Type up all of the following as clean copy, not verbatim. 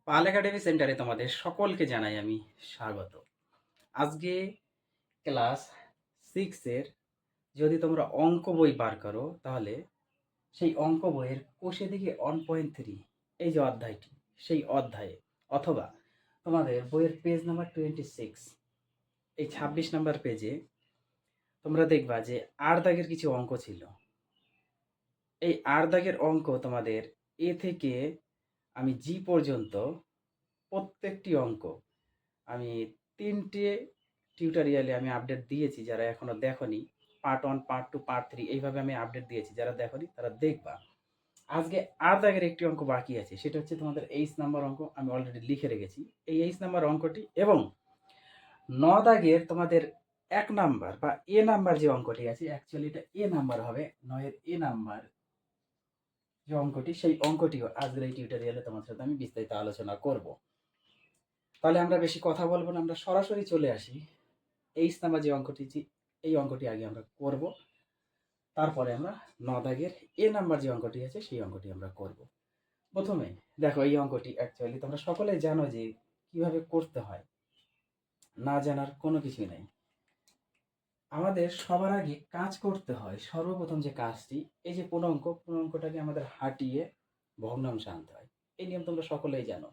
পাল academy সেন্টারে তোমাদের সকলকে জানাই আমি স্বাগত। আজকে ক্লাস 6-এর যদি তোমরা অঙ্ক বই বার করো তাহলে সেই অঙ্ক বইয়ের কোষে দিকে 1.3 এই যে অধ্যায়টি, সেই অধ্যায়ে অথবা তোমাদের বইয়ের পেজ নাম্বার 26, এই 26 নাম্বার পেজে তোমরা দেখবা যে আর দাগের কিছু অঙ্ক ছিল। এই আর দাগের অঙ্ক তোমাদের এ থেকে আমি জি পর্যন্ত প্রত্যেকটি অঙ্ক আমি ৩টে টিউটোরিয়ালে আমি আপডেট দিয়েছি। যারা এখনো দেখোনি, পার্ট 1, পার্ট 2, পার্ট 3 এইভাবে আমি আপডেট দিয়েছি। যারা দেখোনি তারা দেখবা। আজকে আর দাগের একটি অঙ্ক বাকি আছে, সেটা হচ্ছে তোমাদের 8 নাম্বার অঙ্ক। আমি অলরেডি লিখে রেখেছি এই 8 নাম্বার অঙ্কটি, এবং 9 দাগের তোমাদের 1 নাম্বার বা এ নাম্বার যে অঙ্কটি আছে, অ্যাকচুয়ালি এটা এ নাম্বার হবে, 9 এর এ নাম্বার যে অঙ্কটি, সেই অঙ্কটিও আজকের এই টিউটোরিয়ালে তোমার সাথে আমি বিস্তারিত আলোচনা করব। তাহলে আমরা বেশি কথা বলবো না, আমরা সরাসরি চলে আসি। 8 নাম্বার যে অঙ্কটি, এই অঙ্কটি আগে আমরা করব, তারপরে আমরা 9 দাগের এ নাম্বার যে অঙ্কটি আছে সেই অঙ্কটি আমরা করব। প্রথমে দেখো, এই অঙ্কটি অ্যাকচুয়ালি তোমরা সকলেই জানো যে কিভাবে করতে হয়, না জানার কোনো কিছুই নাই। আমাদের সবার আগে কাজ করতে হয়, সর্বপ্রথম যে কাজটি, এই যে পূর্ণাঙ্কটাকে আমাদের হাঁটিয়ে ভগ্নাংশে আনতে হয়। এই নিয়ম তোমরা সকলেই জানো।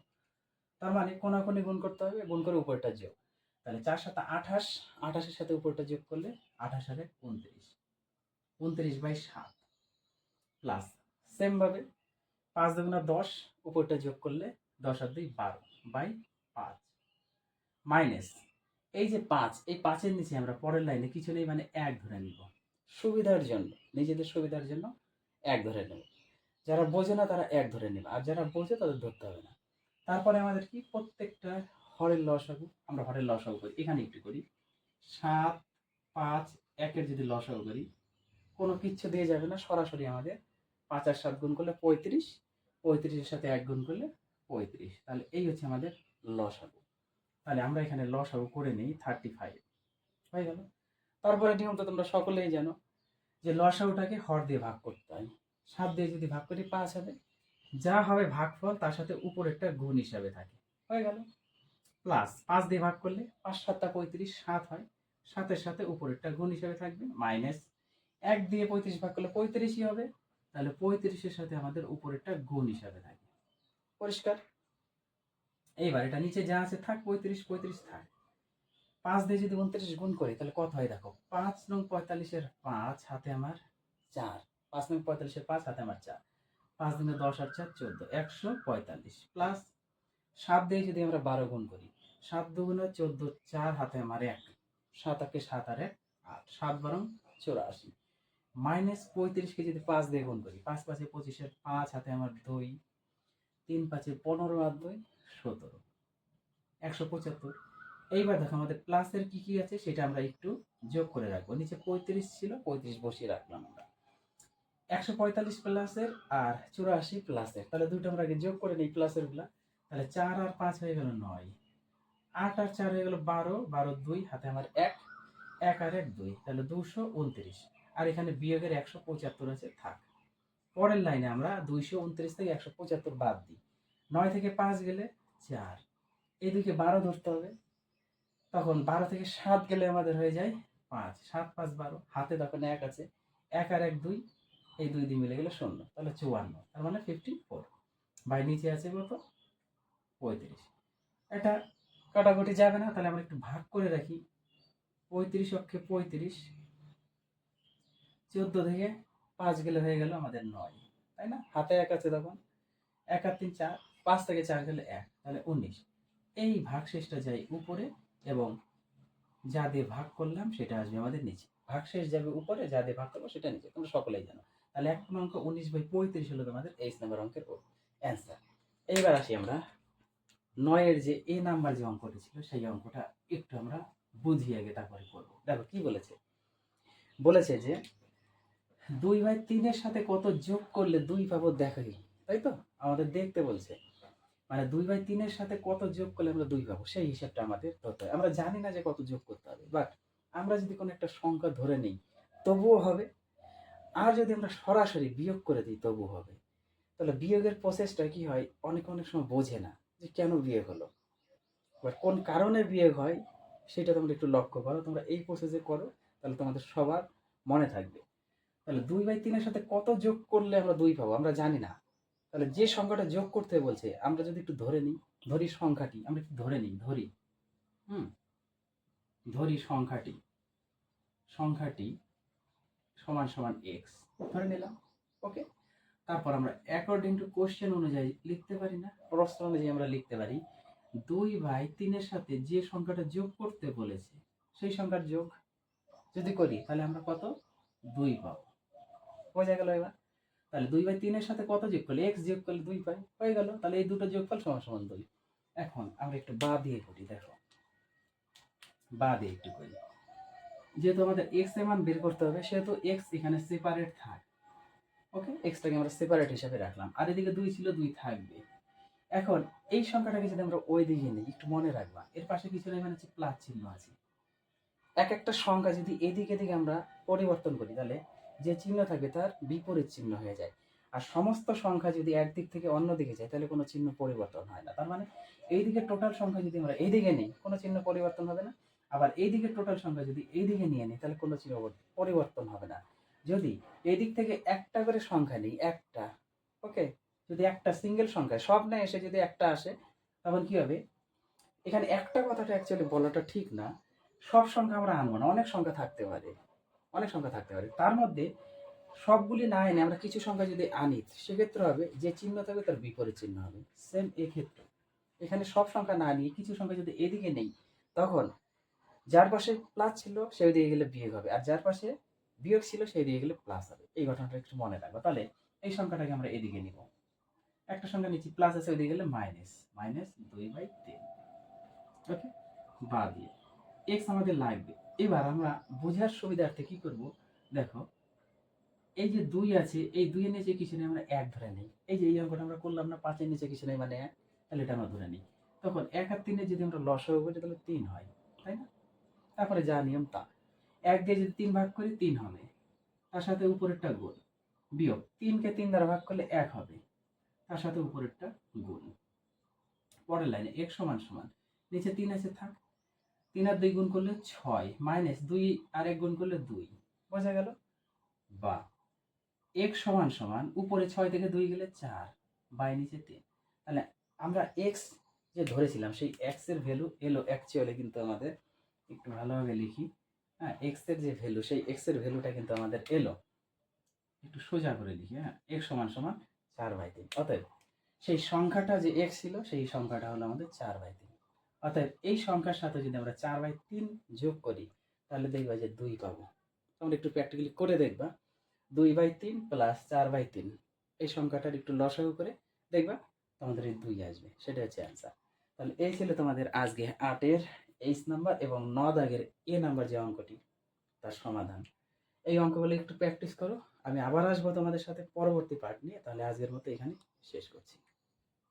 তার মানে কোনাকুনি গুণ করতে হবে, গুণ করে উপরটা যোগ। তাহলে 4 7 28, 28-এর সাথে উপরটা যোগ করলে 28 আর 1 29, 29/7 প্লাস সেম ভাবে 5 দুগুণা 10, উপরটা যোগ করলে 10 আর 2 12/5 মাইনাস এই যে 5, এই 5-এর নিচে আমরা পরের লাইনে কিছু নেই, মানে 1 ধরে নিব। সুবিধার জন্য, নিজেদের সুবিধার জন্য 1 ধরে নেব। যারা বোঝে না তারা 1 ধরে নেবে, আর যারা বোঝে তাদের ধরতে হবে না। তারপরে আমাদের কি, প্রত্যেকটা হরের লসাগু, আমরা হরের লসাগু করি। এখানে একটু করি। 7 5 1-এর যদি লসাগু করি, কোনো কিচ্ছু দিয়ে যাবে না, সরাসরি আমাদের 5 আর 7 গুণ করলে 35, 35-এর সাথে 1 গুণ করলে 35। তাহলে এই হচ্ছে আমাদের লসাগু। তাহলে আমরা এখানে লসাগু করে নিই 35, হয়ে গেল। তারপরে নিয়ম তো তোমরা সকলেই জানো যে লসাগুটাকে হর দিয়ে ভাগ করতে হয়। 7 দিয়ে যদি ভাগ করি 5 হবে, যা হবে ভাগফল তার সাথে উপরেরটা গুণ হিসাবে থাকে, হয়ে গেল। প্লাস 5 দিয়ে ভাগ করলে 5 7 35, 7 হয়, 7-এর সাথে উপরেরটা গুণ হিসাবে থাকবে, মাইনাস 1 দিয়ে 35 ভাগ করলে 35ই হবে, তাহলে 35-এর সাথে আমাদের উপরেরটা গুণ হিসাবে থাকবে। পরিষ্কার? এইবার এটা নিচে যা আছে থাক, 35 35 থাক। 5 দিয়ে যদি 29 গুণ করি তাহলে কত হয় দেখো, 5 নং 45-এর 5 হাতে আমার 4, 5 নং 45-এর 5 হাতে আমার 4, 5 দিনে 10 আর 4 14, 145 প্লাস 7 দিয়ে যদি আমরা 12 গুণ করি, 7 দুগুণে 14, 4 হাতে আমার 1, 7 আঁকে 7 আর 1 8, 7 12 84 মাইনাস 35-কে যদি 5 দিয়ে গুণ করি, 5 5-এ 25-এর 5 হাতে আমার 2, 3 5-এ 15 আর 2 17, 175। এইবার দেখো আমাদের প্লাসের কি কি আছে সেটা আমরা একটু যোগ করে রাখবো। নিচে 35 ছিল, 35 বসিয়ে রাখলাম আমরা। 145 প্লাসের আর 84 প্লাসের, তাহলে দুটো আমরা আগে যোগ করে নিই প্লাসের গুলা। তাহলে 4 আর 5 হয়ে গেল 9, 8 আর 4 হয়ে গেল 12, 12 2 হাতে আমার 1, 1 আর 1 2, তাহলে 229। আর এখানে বিয়োগের 175 আছে, থাক। পরের লাইনে আমরা 229 থেকে 175 বাদ দিই। 9 থেকে 5 গেলে 4, এদিকে 12 ধরতে হবে। তখন 12 থেকে 7 গেলে আমাদের হয়ে যায় 5, 7 5 12, হাতে তখন 1 আছে, 1 আর 1 2, এই 2 দিয়ে মিলে গেলে 0, তাহলে 54, তার মানে 54 বাই নিচে আছে কত, 35। এটা কাটাকুটি যাবে না, তাহলে আমরা একটু ভাগ করে রাখি। 35 অক্ষে 35, 14 থেকে 5 গেলে হয়ে গেল আমাদের 9, তাই না? হাতে 1 আছে তখন, 1 আর 3 4, 5 থেকে 4 গেলে 1, তাহলে 19। এই ভাগশেষটা যায় উপরে, এবং যা দিয়ে ভাগ করলাম সেটা আসবে আমাদের নিচে। ভাগশেষ যাবে উপরে, যা দিয়ে ভাগ করবো সেটা নিচে, তোমরা সকলেই জানো। তাহলে 1 অঙ্ক 19/35 হলো তোমাদের 23 নম্বর অঙ্কের অ্যান্সার। এইবার আসি আমরা 9-এর যে এ নাম্বার যে অঙ্কটি ছিল, সেই অঙ্কটা একটু আমরা বুঝিয়ে আগে তারপরে করবো। দেখো কি বলেছে, বলেছে যে 2/3-এর সাথে কত যোগ করলে 2 পাবো দেখাই, তাই তো আমাদের দেখতে বলছে। মানে 2/3-এর সাথে কত যোগ করলে আমরা 2 পাবো, সেই হিসাবটা আমাদের ধরতে হয়। আমরা জানি না যে কত যোগ করতে হবে, বাট আমরা যদি কোনো একটা সংখ্যা ধরে নিই তবুও হবে। আর যদি আমরা সরাসরি বিয়োগ করে দিই তবুও হবে। তাহলে বিয়োগের প্রসেসটা কি হয়, অনেক সময় বোঝে না। যে কেন বিয়োগ হলো, বা কোন কারণে বিয়োগ হয় সেটা তোমরা একটু লক্ষ্য করো। তোমরা এই প্রসেসে করো, তাহলে তোমাদের সবার মনে থাকবে। তাহলে 2/3 সাথে কত যোগ করলে আমরা 2 পাবো আমরা জানি না। তাহলে যে সংখ্যাটা যোগ করতে বলছে আমরা যদি একটু ধরে নিই, ধরি সংখ্যাটি, আমরা একটু ধরে নিই, ধরি হুম ধরি সংখ্যাটি সমান সমান এক্স ধরে নিলাম। ওকে, তারপর আমরা অ্যাকর্ডিং টু কোশ্চেন অনুযায়ী লিখতে পারি না, প্রশ্ন অনুযায়ী আমরা লিখতে পারি 2/3 সাথে যে সংখ্যাটা যোগ করতে বলেছে সেই সংখ্যার যোগ যদি করি তাহলে আমরা কত 2 পাবো। বোঝা গেল এবার? তাহলে 2/3 সাথে কত যোগ করলে এক্স যোগ করলে 2 পাই, হয়ে গেল। তাহলে এই দুটো যোগফল সমান সমান 2। এখন আমরা একটু বা দিয়ে করি, দেখো বা দিয়ে একটু করি। যেহেতু আমাদের এক্স এর মান বের করতে হবে সেহেতু এক্স এখানে সেপারেট থাক। ওকে, এক্সটাকে আমরা সেপারেট হিসাবে রাখলাম, আর এদিকে 2 ছিল 2 থাকবে। এখন এই সংখ্যাটাকে যদি আমরা ওই দিকে নিই, একটু মনে রাখবা এর পাশে কিছু নেই, মানে হচ্ছে প্লাস চিহ্ন আছে। এক একটা সংখ্যা যদি এদিকে এদিকে আমরা পরিবর্তন করি তাহলে যে চিহ্ন থাকবে তার বিপরীত চিহ্ন হয়ে যায়। আর সমস্ত সংখ্যা যদি একদিক থেকে অন্য দিকে যায় তাহলে কোনো চিহ্ন পরিবর্তন হয় না। তার মানে এই দিকে টোটাল সংখ্যা যদি আমরা এইদিকে নিই কোনো চিহ্ন পরিবর্তন হবে না, আবার এই দিকে টোটাল সংখ্যা যদি এইদিকে নিয়ে নিই তাহলে কোনো চিহ্ন পরিবর্তন হবে না। যদি এই দিক থেকে একটা করে সংখ্যা নিই, একটা, ওকে, যদি একটা সিঙ্গেল সংখ্যা সব না এসে যদি একটা আসে তখন কি হবে, এখানে একটা কথাটা অ্যাকচুয়ালি বলাটা ঠিক না। সব সংখ্যা আমরা আনবো না, অনেক সংখ্যা থাকতে পারে, অনেক সংখ্যা থাকতে পারে। তার মধ্যে সবগুলি না এনে আমরা কিছু সংখ্যা যদি আনি সেক্ষেত্রে হবে যে চিহ্ন থাকবে তার বিপরীত চিহ্ন হবে। সেম এক্ষেত্রে এখানে সব সংখ্যা না নিয়ে কিছু সংখ্যা যদি এদিকে নেই তখন যার পাশে প্লাস ছিল সেই দিকে গেলে বিয়োগ হবে, আর যার পাশে বিয়োগ ছিল সেই দিকে গেলে প্লাস হবে। এই ঘটনাটা একটু মনে রাখবো। তাহলে এই সংখ্যাটাকে আমরা এদিকে নিব, একটা সংখ্যা নিচ্ছি প্লাস আছে ওইদিকে গেলে মাইনাস, মাইনাস 2/3। ওকে, বা দিয়ে এক্স আমাদের লাগবে। এবার আমরা বোঝার সুবিধার্থে কি করব, দেখো এই যে 2 আছে এই 2 এর নিচে কিছু নেই, আমরা 1 ধরে নিই। এই যে এই অঙ্কটা আমরা করলাম না, 5 এর নিচে কিছু নেই মানে 1, তাহলে এটা আমরা ধরে নিই। তখন 1 আর 3 এর যদি আমরা লসাগু করি তাহলে 3 হয়, তাই না? তারপরে যা নিয়ম তা, 1 দিয়ে যদি 3 ভাগ করি 3 হবে, তার সাথে উপরেরটা গুণ, বিয়োগ 3 কে 3 দ্বারা ভাগ করলে 1 হবে, তার সাথে উপরেরটা গুণ। পরের লাইনে x সমান সমান নিচে 3 আছে থাক, 3 আর 2 গুণ করলে 6 মাইনাস 2 আর 1 গুণ করলে 2। বোঝা গেল? বা x সমান সমান উপরে 6 থেকে 2 গেলে 4 বাই নিচে 3। তাহলে আমরা x যে ধরেছিলাম সেই x এর ভ্যালু এলো অ্যাকচুয়ালি কিন্তু আমাদের, একটু ভালোভাবে লিখি, হ্যাঁ, x এর যে ভ্যালু সেই x এর ভ্যালুটা কিন্তু আমাদের এলো, একটু সোজা করে লিখি, হ্যাঁ, x সমান সমান 4/3। অতএব সেই সংখ্যাটা যে x ছিল সেই সংখ্যাটা হলো আমাদের 4/3। অতএব এই সংখ্যার সাথে যদি আমরা 4/3 যোগ করি তাহলে দেখবা যে 2 পাবো। তোমরা একটু প্র্যাকটিক্যালি করে দেখবা, 2/3 প্লাস 4/3 এই সংখ্যাটার একটু লসাগু করে দেখবা তোমাদের এই 2 আসবে, সেটা হচ্ছে অ্যান্সার। তাহলে এই ছিল তোমাদের আজকে 8 এর H নাম্বার এবং 9 দাগের A নাম্বার যে অঙ্কটি তার সমাধান। এই অঙ্কগুলো একটু প্র্যাকটিস করো। আমি আবার আসবো তোমাদের সাথে পরবর্তী পার্ট নিয়ে। তাহলে আজকের মতো এখানে শেষ করছি।